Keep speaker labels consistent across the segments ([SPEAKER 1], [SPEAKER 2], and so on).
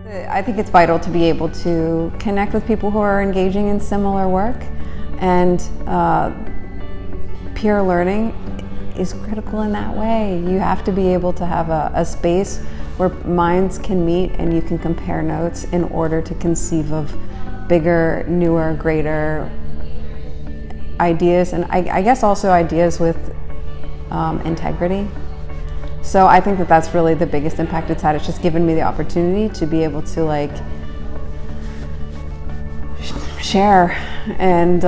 [SPEAKER 1] I think it's vital to be able to connect with people who are engaging in similar work, and peer learning is critical in that way. You have to be able to have a space where minds can meet and you can compare notes in order to conceive of bigger, newer, greater ideas, and I guess also ideas with integrity. So I think that that's really the biggest impact it's had. It's just given me the opportunity to be able to like share and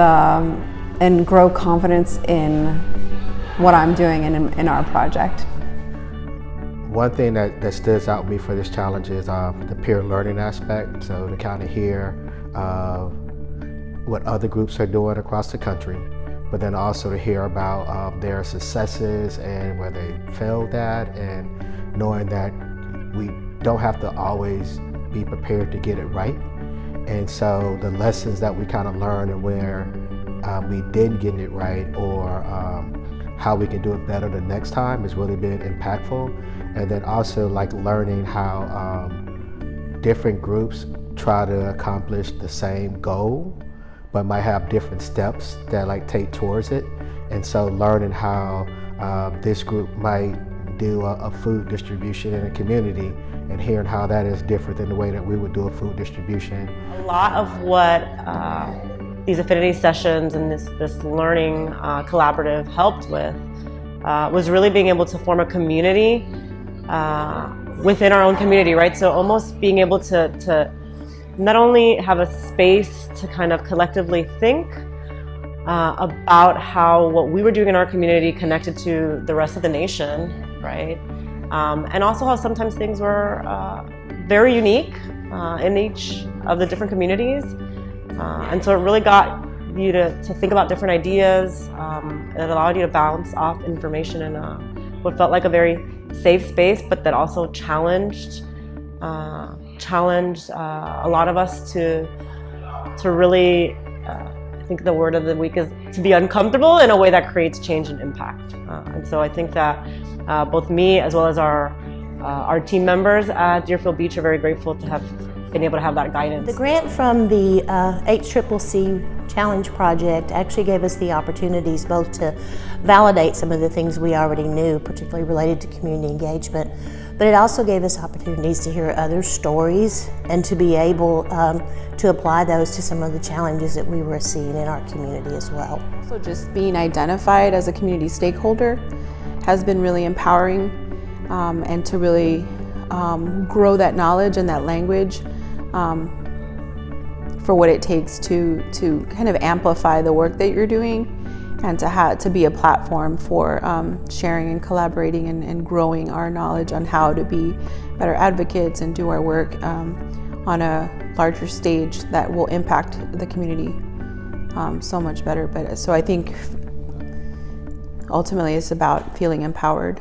[SPEAKER 1] grow confidence in what I'm doing and in our project.
[SPEAKER 2] One thing that stands out to me for this challenge is the peer learning aspect. So to kind of hear what other groups are doing across the country, but then also to hear about their successes and where they failed at, and knowing that we don't have to always be prepared to get it right. And so the lessons that we kind of learned and where we didn't get it right, or how we can do it better the next time, has really been impactful. And then also like learning how different groups try to accomplish the same goal, but might have different steps that like take towards it. And so learning how this group might do a food distribution in a community, and hearing how that is different than the way that we would do a food distribution.
[SPEAKER 3] A lot of what these affinity sessions and this learning collaborative helped with was really being able to form a community within our own community, right? So almost being able to not only have a space to kind of collectively think about how what we were doing in our community connected to the rest of the nation, right? And also how sometimes things were very unique in each of the different communities. And so it really got you to think about different ideas. It allowed you to bounce off information in what felt like a very safe space, but that also challenged a lot of us to really, I think the word of the week is to be uncomfortable in a way that creates change and impact. And so I think that both me as well as our team members at Deerfield Beach are very grateful to have been able to have that guidance.
[SPEAKER 4] The grant from the HCCC Challenge Project actually gave us the opportunities both to validate some of the things we already knew, particularly related to community engagement, but it also gave us opportunities to hear other stories and to be able to apply those to some of the challenges that we were seeing in our community as well.
[SPEAKER 5] So just being identified as a community stakeholder has been really empowering, and to really grow that knowledge and that language for what it takes to kind of amplify the work that you're doing, and to be a platform for sharing and collaborating and growing our knowledge on how to be better advocates and do our work on a larger stage that will impact the community so much better. So I think ultimately it's about feeling empowered.